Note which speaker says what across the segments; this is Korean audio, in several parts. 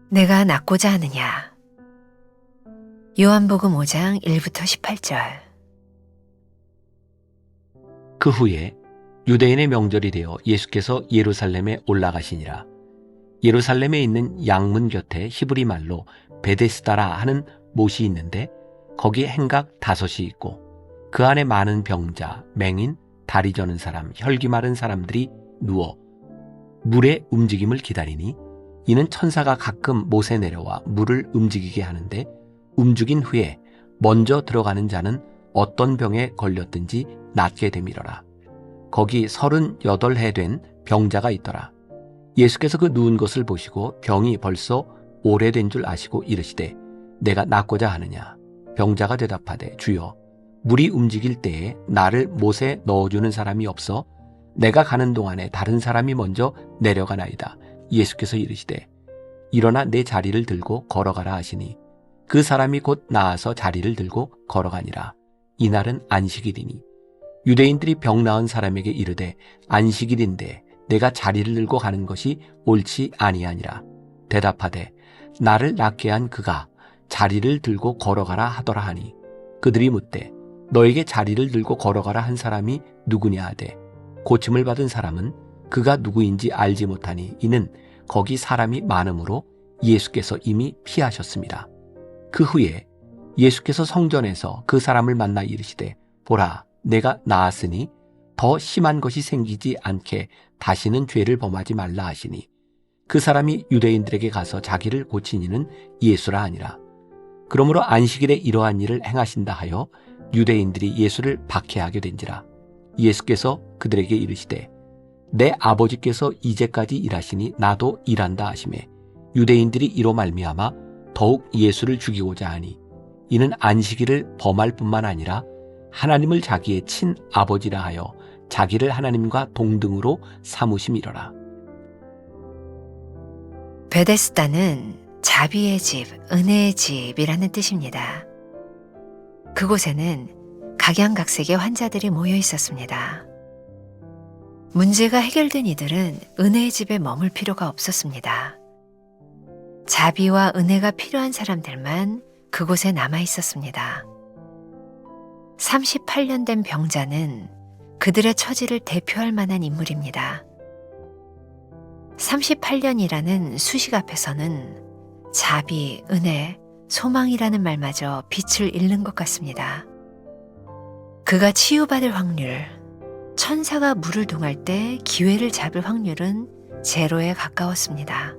Speaker 1: 내가 낫고자 하느냐. 요한복음 5장 1부터 18절.
Speaker 2: 그 후에 유대인의 명절이 되어 예수께서 예루살렘에 올라가시니라. 예루살렘에 있는 양문 곁에 히브리 말로 베데스다라 하는 못이 있는데 거기 행각 5이 있고 그 안에 많은 병자, 맹인, 다리 저는 사람, 혈기 마른 사람들이 누워 물의 움직임을 기다리니 이는 천사가 가끔 못에 내려와 물을 움직이게 하는데 움직인 후에 먼저 들어가는 자는 어떤 병에 걸렸든지 낫게 되밀어라. 거기 38해 된 병자가 있더라. 예수께서 그 누운 것을 보시고 병이 벌써 오래된 줄 아시고 이르시되 내가 낫고자 하느냐. 병자가 대답하되 주여 물이 움직일 때에 나를 못에 넣어주는 사람이 없어 내가 가는 동안에 다른 사람이 먼저 내려가나이다. 예수께서 이르시되 일어나 내 자리를 들고 걸어가라 하시니 그 사람이 곧 나아서 자리를 들고 걸어가니라. 이날은 안식일이니 유대인들이 병 나은 사람에게 이르되 안식일인데 내가 자리를 들고 가는 것이 옳지 아니하니라. 대답하되 나를 낫게 한 그가 자리를 들고 걸어가라 하더라 하니 그들이 묻되 너에게 자리를 들고 걸어가라 한 사람이 누구냐 하되 고침을 받은 사람은 그가 누구인지 알지 못하니 이는 거기 사람이 많으므로 예수께서 이미 피하셨습니다. 그 후에 예수께서 성전에서 그 사람을 만나 이르시되 보라 내가 나았으니 더 심한 것이 생기지 않게 다시는 죄를 범하지 말라 하시니 그 사람이 유대인들에게 가서 자기를 고친 이는 예수라 하니라. 그러므로 안식일에 이러한 일을 행하신다 하여 유대인들이 예수를 박해하게 된지라. 예수께서 그들에게 이르시되 내 아버지께서 이제까지 일하시니 나도 일한다 하시매 유대인들이 이로 말미암아 더욱 예수를 죽이고자 하니 이는 안식일을 범할 뿐만 아니라 하나님을 자기의 친 아버지라 하여 자기를 하나님과 동등으로 삼으심이로라.
Speaker 1: 베데스다는 자비의 집, 은혜의 집이라는 뜻입니다. 그곳에는 각양각색의 환자들이 모여 있었습니다. 문제가 해결된 이들은 은혜의 집에 머물 필요가 없었습니다. 자비와 은혜가 필요한 사람들만 그곳에 남아 있었습니다. 38년 된 병자는 그들의 처지를 대표할 만한 인물입니다. 38년이라는 수식 앞에서는 자비, 은혜, 소망이라는 말마저 빛을 잃는 것 같습니다. 그가 치유받을 확률, 천사가 물을 동할 때 기회를 잡을 확률은 제로에 가까웠습니다.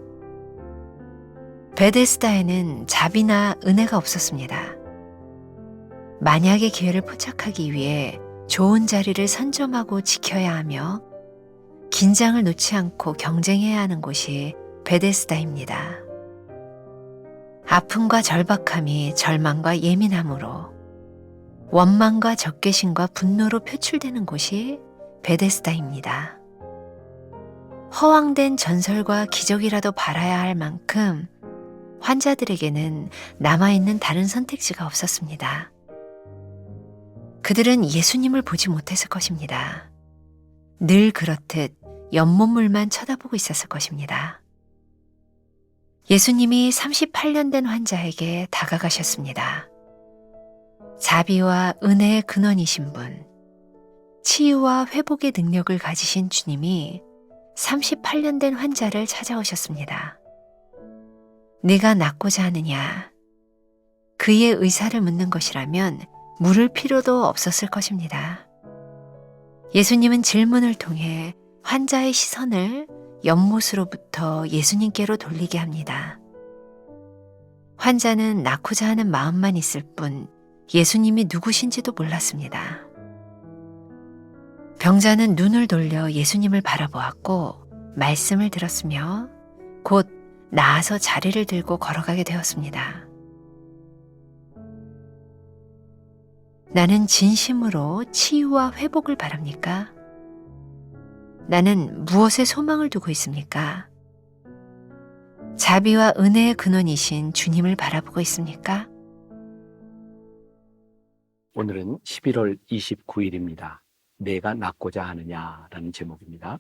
Speaker 1: 베데스다에는 자비나 은혜가 없었습니다. 만약의 기회를 포착하기 위해 좋은 자리를 선점하고 지켜야 하며 긴장을 놓지 않고 경쟁해야 하는 곳이 베데스다입니다. 아픔과 절박함이 절망과 예민함으로 원망과 적개심과 분노로 표출되는 곳이 베데스다입니다. 허황된 전설과 기적이라도 바라야 할 만큼 환자들에게는 남아있는 다른 선택지가 없었습니다. 그들은 예수님을 보지 못했을 것입니다. 늘 그렇듯 연못물만 쳐다보고 있었을 것입니다. 예수님이 38년 된 환자에게 다가가셨습니다. 자비와 은혜의 근원이신 분, 치유와 회복의 능력을 가지신 주님이 38년 된 환자를 찾아오셨습니다. 네가 낫고자 하느냐? 그의 의사를 묻는 것이라면 물을 필요도 없었을 것입니다. 예수님은 질문을 통해 환자의 시선을 연못으로부터 예수님께로 돌리게 합니다. 환자는 낫고자 하는 마음만 있을 뿐 예수님이 누구신지도 몰랐습니다. 병자는 눈을 돌려 예수님을 바라보았고 말씀을 들었으며 곧 나아서 자리를 들고 걸어가게 되었습니다. 나는 진심으로 치유와 회복을 바랍니까? 나는 무엇에 소망을 두고 있습니까? 자비와 은혜의 근원이신 주님을 바라보고 있습니까?
Speaker 2: 오늘은 11월 29일입니다. 내가 낫고자 하느냐라는 제목입니다.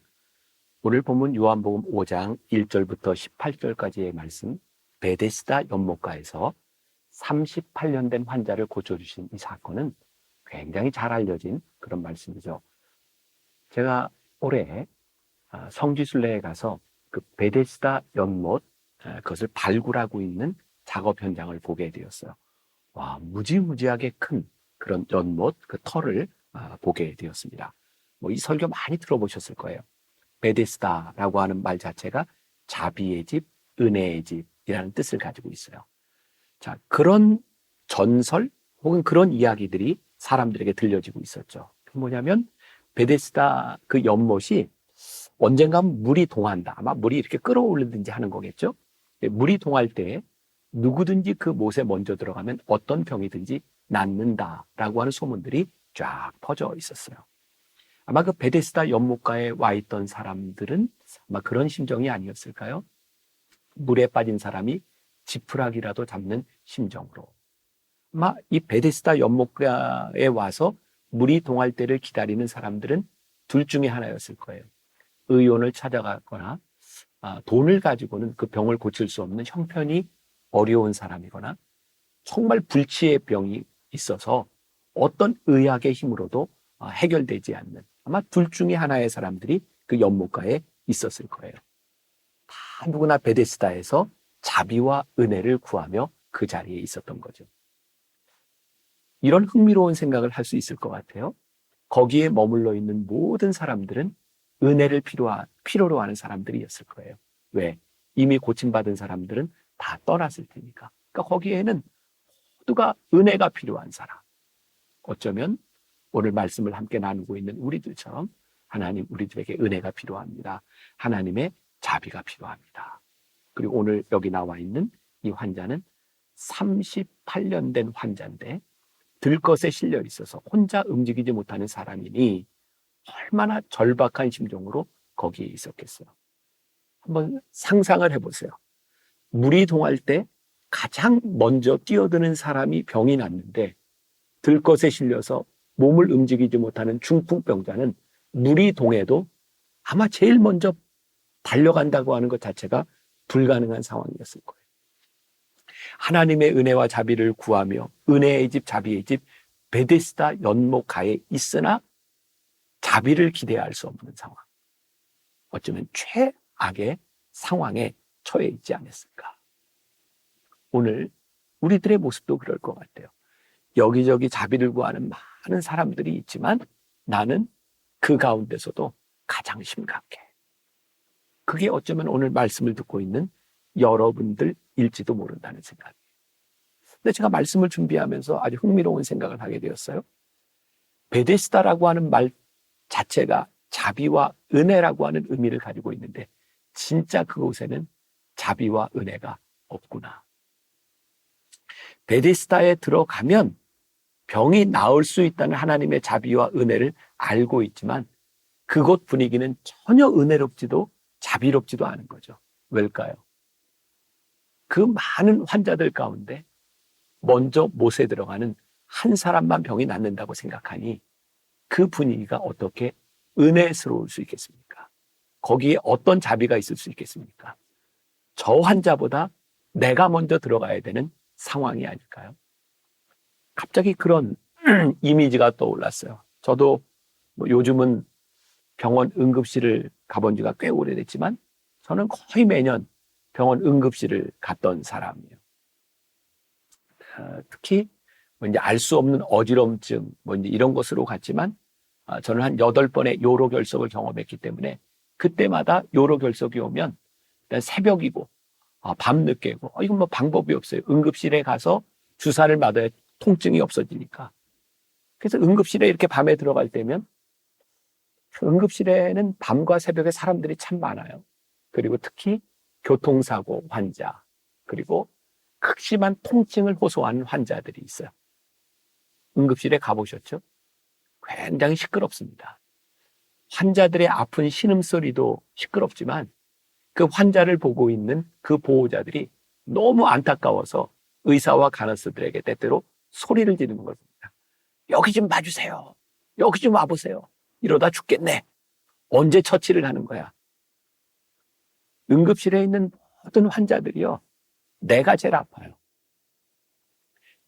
Speaker 2: 오늘 본문 요한복음 5장 1절부터 18절까지의 말씀, 베데스다 연못가에서 38년 된 환자를 고쳐주신 이 사건은 굉장히 잘 알려진 그런 말씀이죠. 제가 올해 성지순례에 가서 그 베데스다 연못, 그것을 발굴하고 있는 작업 현장을 보게 되었어요. 와, 무지무지하게 큰 그런 연못, 그 터를 보게 되었습니다. 이 설교 많이 들어보셨을 거예요. 베데스다라고 하는 말 자체가 자비의 집, 은혜의 집이라는 뜻을 가지고 있어요. 자, 그런 전설 혹은 그런 이야기들이 사람들에게 들려지고 있었죠. 뭐냐면 베데스다 그 연못이 언젠가 물이 동한다. 아마 물이 이렇게 끌어올리든지 하는 거겠죠. 물이 동할 때 누구든지 그 못에 먼저 들어가면 어떤 병이든지 낫는다라고 하는 소문들이 쫙 퍼져 있었어요. 아마 그 베데스다 연못가에 와 있던 사람들은 아마 그런 심정이 아니었을까요? 물에 빠진 사람이 지푸라기라도 잡는 심정으로. 아마 이 베데스다 연못가에 와서 물이 동할 때를 기다리는 사람들은 둘 중에 하나였을 거예요. 의원을 찾아가거나 돈을 가지고는 그 병을 고칠 수 없는 형편이 어려운 사람이거나 정말 불치의 병이 있어서 어떤 의학의 힘으로도 해결되지 않는 아마 둘 중에 하나의 사람들이 그 연못가에 있었을 거예요. 다 누구나 베데스다에서 자비와 은혜를 구하며 그 자리에 있었던 거죠. 이런 흥미로운 생각을 할 수 있을 것 같아요. 거기에 머물러 있는 모든 사람들은 은혜를 필요로 하는 사람들이었을 거예요. 왜? 이미 고침받은 사람들은 다 떠났을 테니까. 그러니까 거기에는 모두가 은혜가 필요한 사람. 어쩌면 오늘 말씀을 함께 나누고 있는 우리들처럼 하나님 우리들에게 은혜가 필요합니다. 하나님의 자비가 필요합니다. 그리고 오늘 여기 나와 있는 이 환자는 38년 된 환자인데 들것에 실려 있어서 혼자 움직이지 못하는 사람이니 얼마나 절박한 심정으로 거기에 있었겠어요. 한번 상상을 해보세요. 물이 동할 때 가장 먼저 뛰어드는 사람이 병이 났는데 들것에 실려서 몸을 움직이지 못하는 중풍병자는 물이 동해도 아마 제일 먼저 달려간다고 하는 것 자체가 불가능한 상황이었을 거예요. 하나님의 은혜와 자비를 구하며 은혜의 집, 자비의 집, 베데스다 연못가에 있으나 자비를 기대할 수 없는 상황. 어쩌면 최악의 상황에 처해 있지 않았을까. 오늘 우리들의 모습도 그럴 것 같아요. 여기저기 자비를 구하는 많은 사람들이 있지만 나는 그 가운데서도 가장 심각해. 그게 어쩌면 오늘 말씀을 듣고 있는 여러분들일지도 모른다는 생각이에요. 근데 제가 말씀을 준비하면서 아주 흥미로운 생각을 하게 되었어요. 베데스다라고 하는 말 자체가 자비와 은혜라고 하는 의미를 가지고 있는데 진짜 그곳에는 자비와 은혜가 없구나. 베데스다에 들어가면 병이 나을 수 있다는 하나님의 자비와 은혜를 알고 있지만 그곳 분위기는 전혀 은혜롭지도 자비롭지도 않은 거죠. 왜일까요? 그 많은 환자들 가운데 먼저 못에 들어가는 한 사람만 병이 낫는다고 생각하니 그 분위기가 어떻게 은혜스러울 수 있겠습니까? 거기에 어떤 자비가 있을 수 있겠습니까? 저 환자보다 내가 먼저 들어가야 되는 상황이 아닐까요? 갑자기 그런 이미지가 떠올랐어요. 저도 요즘은 병원 응급실을 가본 지가 꽤 오래됐지만 저는 거의 매년 병원 응급실을 갔던 사람이에요. 특히 이제 알 수 없는 어지럼증 이제 이런 것으로 갔지만 저는 한 8번의 요로결석을 경험했기 때문에 그때마다 요로결석이 오면 일단 새벽이고 밤늦게고 이건 방법이 없어요. 응급실에 가서 주사를 맞아야 통증이 없어지니까. 그래서 응급실에 이렇게 밤에 들어갈 때면 응급실에는 밤과 새벽에 사람들이 참 많아요. 그리고 특히 교통사고 환자 그리고 극심한 통증을 호소하는 환자들이 있어요. 응급실에 가보셨죠? 굉장히 시끄럽습니다. 환자들의 아픈 신음소리도 시끄럽지만 그 환자를 보고 있는 그 보호자들이 너무 안타까워서 의사와 간호사들에게 때때로 소리를 지르는 걸 봅니다.
Speaker 3: 여기 좀 봐주세요. 여기 좀 와보세요. 이러다 죽겠네. 언제 처치를 하는 거야? 응급실에 있는 모든 환자들이요. 내가 제일 아파요.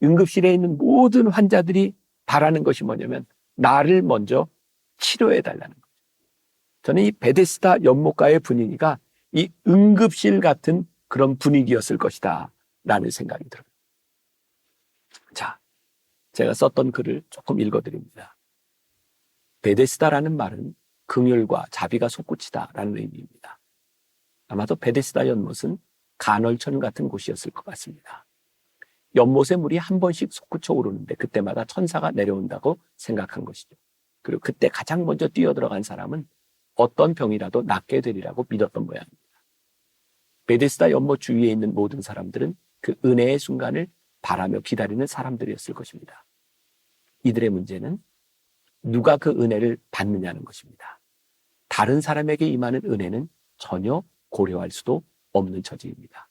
Speaker 3: 응급실에 있는 모든 환자들이 바라는 것이 뭐냐면 나를 먼저 치료해달라는 거죠. 저는 이 베데스다 연못가의 분위기가 이 응급실 같은 그런 분위기였을 것이다 라는 생각이 들어요. 자, 제가 썼던 글을 조금 읽어드립니다. 베데스다라는 말은 긍휼과 자비가 솟구치다라는 의미입니다. 아마도 베데스다 연못은 간헐천 같은 곳이었을 것 같습니다. 연못의 물이 한 번씩 솟구쳐 오르는데 그때마다 천사가 내려온다고 생각한 것이죠. 그리고 그때 가장 먼저 뛰어들어간 사람은 어떤 병이라도 낫게 되리라고 믿었던 모양입니다. 베데스다 연못 주위에 있는 모든 사람들은 그 은혜의 순간을 바라며 기다리는 사람들이었을 것입니다. 이들의 문제는 누가 그 은혜를 받느냐는 것입니다. 다른 사람에게 임하는 은혜는 전혀 고려할 수도 없는 처지입니다.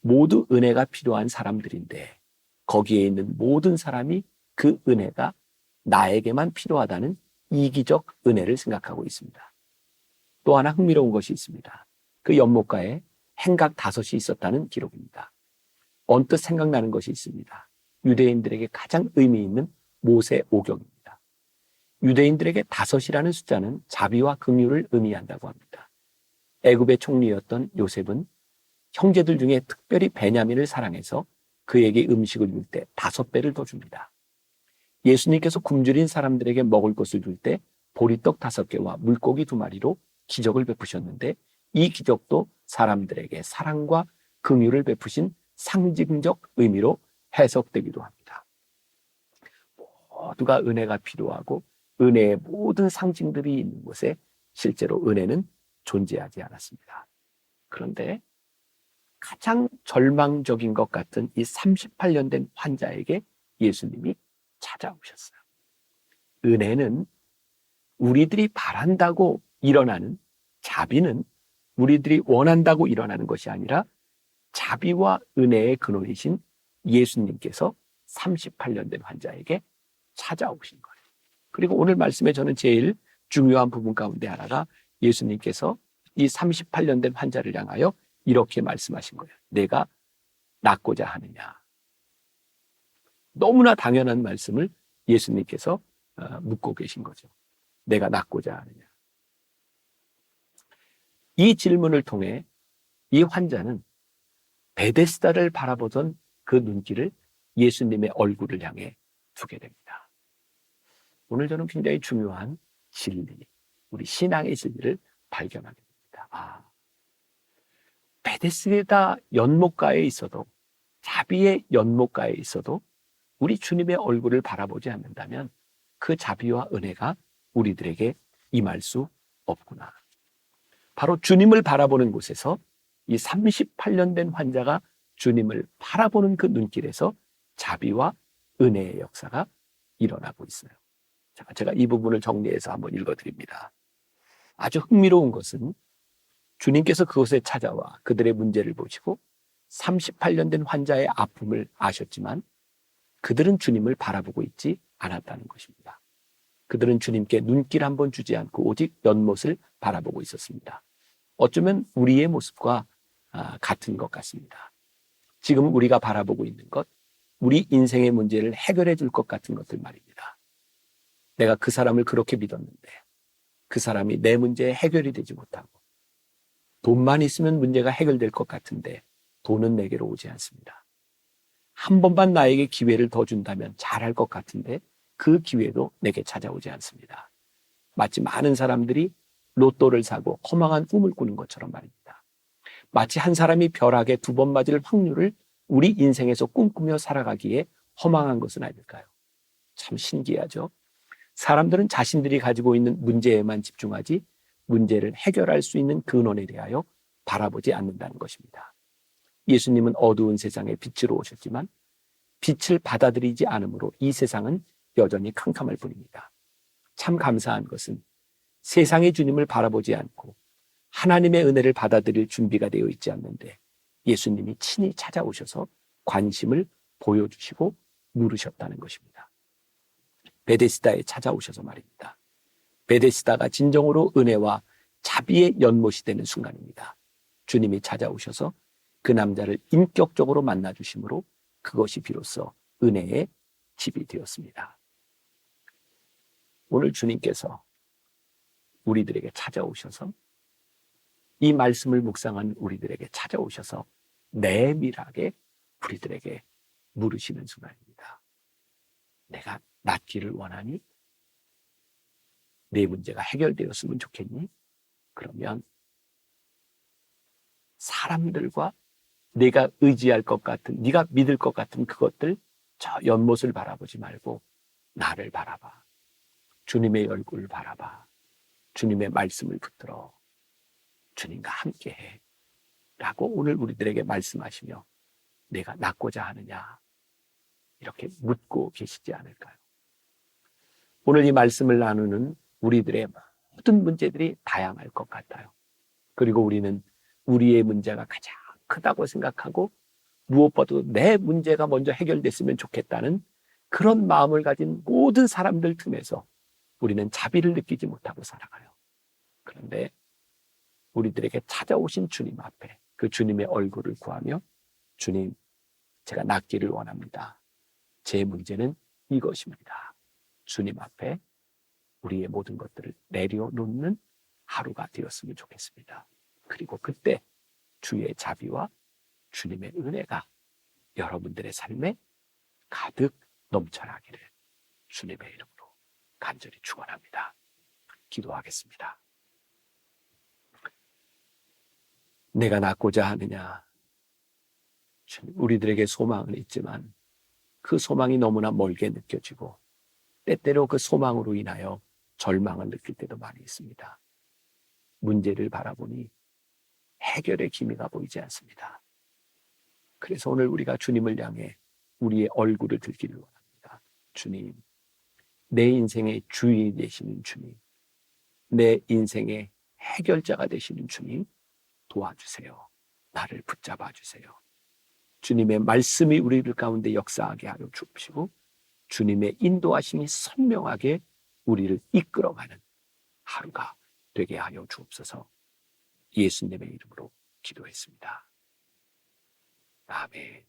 Speaker 3: 모두 은혜가 필요한 사람들인데 거기에 있는 모든 사람이 그 은혜가 나에게만 필요하다는 이기적 은혜를 생각하고 있습니다. 또 하나 흥미로운 것이 있습니다. 그 연못가에 행각 5이 있었다는 기록입니다. 언뜻 생각나는 것이 있습니다. 유대인들에게 가장 의미 있는 모세 오경입니다. 유대인들에게 5이라는 숫자는 자비와 긍휼을 의미한다고 합니다. 애굽의 총리였던 요셉은 형제들 중에 특별히 베냐민을 사랑해서 그에게 음식을 줄 때 5배를 더 줍니다. 예수님께서 굶주린 사람들에게 먹을 것을 줄 때 보리떡 5개와 물고기 2마리로 기적을 베푸셨는데 이 기적도 사람들에게 사랑과 긍휼을 베푸신 상징적 의미로 해석되기도 합니다. 모두가 은혜가 필요하고 은혜의 모든 상징들이 있는 곳에 실제로 은혜는 존재하지 않았습니다. 그런데 가장 절망적인 것 같은 이 38년 된 환자에게 예수님이 찾아오셨어요. 은혜는 우리들이 바란다고 일어나는, 자비는 우리들이 원한다고 일어나는 것이 아니라 자비와 은혜의 근원이신 예수님께서 38년 된 환자에게 찾아오신 거예요. 그리고 오늘 말씀에 저는 제일 중요한 부분 가운데 하나가 예수님께서 이 38년 된 환자를 향하여 이렇게 말씀하신 거예요. 내가 낫고자 하느냐. 너무나 당연한 말씀을 예수님께서 묻고 계신 거죠. 내가 낫고자 하느냐. 이 질문을 통해 이 환자는 베데스다를 바라보던 그 눈길을 예수님의 얼굴을 향해 두게 됩니다. 오늘 저는 굉장히 중요한 진리, 우리 신앙의 진리를 발견하게 됩니다. 베데스다 연못가에 있어도, 자비의 연못가에 있어도 우리 주님의 얼굴을 바라보지 않는다면 그 자비와 은혜가 우리들에게 임할 수 없구나. 바로 주님을 바라보는 곳에서 이 38년 된 환자가 주님을 바라보는 그 눈길에서 자비와 은혜의 역사가 일어나고 있어요. 자, 제가 이 부분을 정리해서 한번 읽어드립니다. 아주 흥미로운 것은 주님께서 그곳에 찾아와 그들의 문제를 보시고 38년 된 환자의 아픔을 아셨지만 그들은 주님을 바라보고 있지 않았다는 것입니다. 그들은 주님께 눈길 한번 주지 않고 오직 연못을 바라보고 있었습니다. 어쩌면 우리의 모습과 같은 것 같습니다. 지금 우리가 바라보고 있는 것, 우리 인생의 문제를 해결해 줄 것 같은 것들 말입니다. 내가 그 사람을 그렇게 믿었는데 그 사람이 내 문제에 해결이 되지 못하고 돈만 있으면 문제가 해결될 것 같은데 돈은 내게로 오지 않습니다. 한 번만 나에게 기회를 더 준다면 잘할 것 같은데 그 기회도 내게 찾아오지 않습니다. 마치 많은 사람들이 로또를 사고 허망한 꿈을 꾸는 것처럼 말입니다. 마치 한 사람이 벼락에 2번 맞을 확률을 우리 인생에서 꿈꾸며 살아가기에 허망한 것은 아닐까요? 참 신기하죠? 사람들은 자신들이 가지고 있는 문제에만 집중하지 문제를 해결할 수 있는 근원에 대하여 바라보지 않는다는 것입니다. 예수님은 어두운 세상에 빛으로 오셨지만 빛을 받아들이지 않으므로 이 세상은 여전히 캄캄할 뿐입니다. 참 감사한 것은 세상의 주님을 바라보지 않고 하나님의 은혜를 받아들일 준비가 되어 있지 않는데 예수님이 친히 찾아오셔서 관심을 보여주시고 물으셨다는 것입니다. 베데스다에 찾아오셔서 말입니다. 베데스다가 진정으로 은혜와 자비의 연못이 되는 순간입니다. 주님이 찾아오셔서 그 남자를 인격적으로 만나주심으로 그것이 비로소 은혜의 집이 되었습니다. 오늘 주님께서 우리들에게 찾아오셔서 이 말씀을 묵상한 우리들에게 찾아오셔서 내밀하게 우리들에게 물으시는 순간입니다. 내가 낫기를 원하니? 내 문제가 해결되었으면 좋겠니? 그러면 사람들과 내가 의지할 것 같은, 네가 믿을 것 같은 그것들, 저 연못을 바라보지 말고 나를 바라봐. 주님의 얼굴을 바라봐. 주님의 말씀을 붙들어 주님과 함께해 라고 오늘 우리들에게 말씀하시며 내가 낫고자 하느냐 이렇게 묻고 계시지 않을까요? 오늘 이 말씀을 나누는 우리들의 모든 문제들이 다양할 것 같아요. 그리고 우리는 우리의 문제가 가장 크다고 생각하고 무엇보다도 내 문제가 먼저 해결됐으면 좋겠다는 그런 마음을 가진 모든 사람들 틈에서 우리는 자비를 느끼지 못하고 살아가요. 그런데 우리들에게 찾아오신 주님 앞에 그 주님의 얼굴을 구하며 주님, 제가 낫기를 원합니다. 제 문제는 이것입니다. 주님 앞에 우리의 모든 것들을 내려놓는 하루가 되었으면 좋겠습니다. 그리고 그때 주의 자비와 주님의 은혜가 여러분들의 삶에 가득 넘쳐나기를 주님의 이름으로 간절히 축원합니다. 기도하겠습니다. 내가 낫고자 하느냐? 우리들에게 소망은 있지만 그 소망이 너무나 멀게 느껴지고 때때로 그 소망으로 인하여 절망을 느낄 때도 많이 있습니다. 문제를 바라보니 해결의 기미가 보이지 않습니다. 그래서 오늘 우리가 주님을 향해 우리의 얼굴을 들기를 원합니다. 주님, 내 인생의 주인이 되시는 주님, 내 인생의 해결자가 되시는 주님, 도와주세요. 나를 붙잡아 주세요. 주님의 말씀이 우리들 가운데 역사하게 하여 주시고 주님의 인도하심이 선명하게 우리를 이끌어가는 하루가 되게 하여 주옵소서. 예수님의 이름으로 기도했습니다. 아멘.